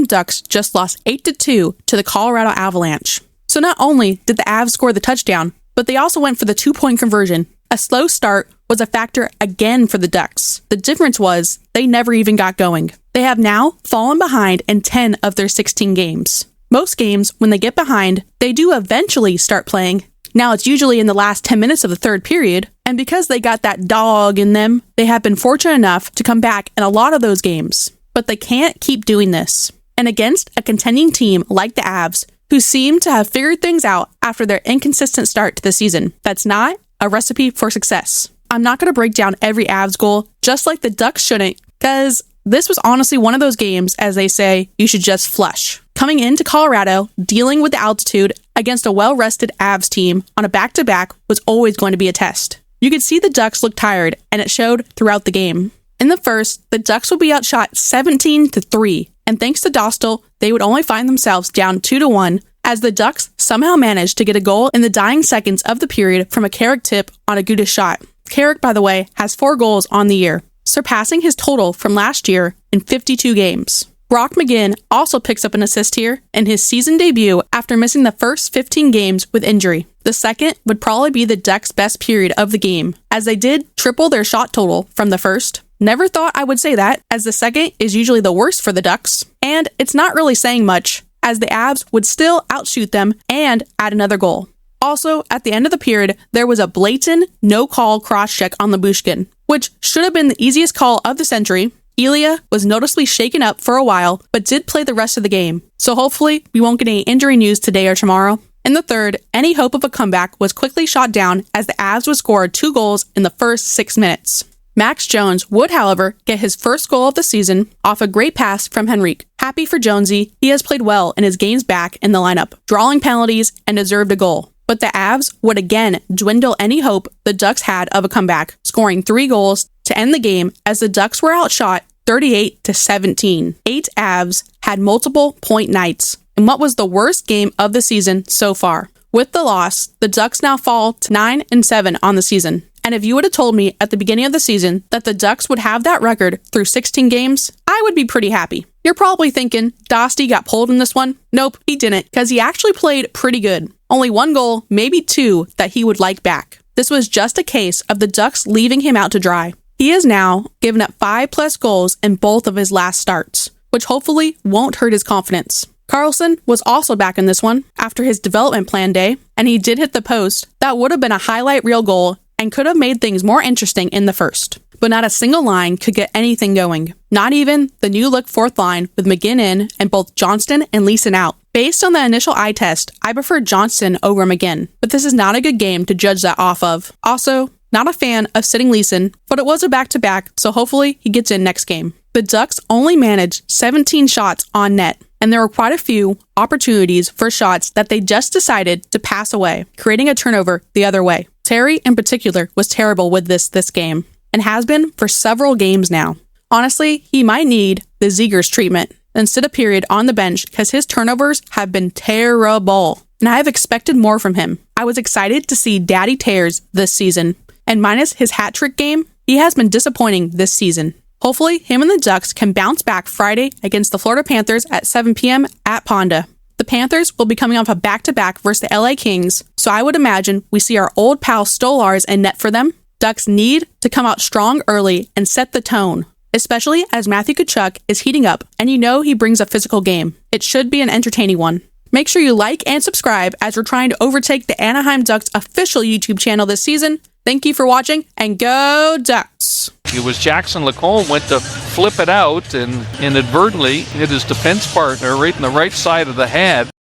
Anaheim Ducks just lost 8-2 to the Colorado Avalanche. So not only did the Avs score the touchdown, but they also went for the 2-point conversion. A slow start was a factor again for the Ducks. The difference was they never even got going. They have now fallen behind in 10 of their 16 games. Most games, when they get behind, they do eventually start playing. Now it's usually in the last 10 minutes of the third period, and because they got that dog in them, they have been fortunate enough to come back in a lot of those games. But they can't keep doing this. And against a contending team like the Avs, who seem to have figured things out after their inconsistent start to the season, that's not a recipe for success. I'm not going to break down every Avs goal, just like the Ducks shouldn't, because this was honestly one of those games, as they say, you should just flush. Coming into Colorado, dealing with the altitude against a well-rested Avs team on a back-to-back was always going to be a test. You could see the Ducks look tired, and it showed throughout the game. In the first, the Ducks would be outshot 17-3, and thanks to Dostal, they would only find themselves down 2-1, as the Ducks somehow managed to get a goal in the dying seconds of the period from a Carrick tip on a Gudas shot. Carrick, by the way, has 4 goals on the year, surpassing his total from last year in 52 games. Brock McGinn also picks up an assist here in his season debut after missing the first 15 games with injury. The second would probably be the Ducks' best period of the game, as they did triple their shot total from the first. Never thought I would say that, as the second is usually the worst for the Ducks. And it's not really saying much, as the Avs would still outshoot them and add another goal. Also, at the end of the period, there was a blatant no-call cross-check on Lyubushkin, which should have been the easiest call of the century. Ilya was noticeably shaken up for a while, but did play the rest of the game. So hopefully, we won't get any injury news today or tomorrow. In the third, any hope of a comeback was quickly shot down as the Avs would score 2 goals in the first 6 minutes. Max Jones would, however, get his first goal of the season off a great pass from Henrique. Happy for Jonesy, he has played well in his games back in the lineup, drawing penalties and deserved a goal. But the Avs would again dwindle any hope the Ducks had of a comeback, scoring 3 goals to end the game as the Ducks were outshot 38-17. 8 Avs had multiple point nights in what was the worst game of the season so far. With the loss, the Ducks now fall to 9-7 on the season. And if you would have told me at the beginning of the season that the Ducks would have that record through 16 games, I would be pretty happy. You're probably thinking, Dosty got pulled in this one. Nope, he didn't, because he actually played pretty good. Only 1 goal, maybe 2, that he would like back. This was just a case of the Ducks leaving him out to dry. He has now given up 5+ goals in both of his last starts, which hopefully won't hurt his confidence. Carlson was also back in this one after his development plan day, and he did hit the post. That would have been a highlight reel goal and could have made things more interesting in the first. But not a single line could get anything going. Not even the new look 4th line with McGinn in and both Johnston and Leeson out. Based on the initial eye test, I prefer Johnston over McGinn, but this is not a good game to judge that off of. Also, not a fan of sitting Leeson, but it was a back-to-back, so hopefully he gets in next game. The Ducks only managed 17 shots on net, and there were quite a few opportunities for shots that they just decided to pass away, creating a turnover the other way. Terry, in particular, was terrible with this game, and has been for several games now. Honestly, he might need the Zegers treatment and sit a period on the bench because his turnovers have been terrible, and I have expected more from him. I was excited to see Daddy Tears this season, and minus his hat-trick game, he has been disappointing this season. Hopefully, him and the Ducks can bounce back Friday against the Florida Panthers at 7 p.m. at Ponda. The Panthers will be coming off a back-to-back versus the LA Kings, so I would imagine we see our old pal Stolars in net for them. Ducks need to come out strong early and set the tone, especially as Matthew Tkachuk is heating up, and you know he brings a physical game. It should be an entertaining one. Make sure you like and subscribe as we're trying to overtake the Anaheim Ducks official YouTube channel this season. Thank you for watching, and go Ducks! It was Jackson Lacombe went to flip it out and inadvertently hit his defense partner right in the right side of the head.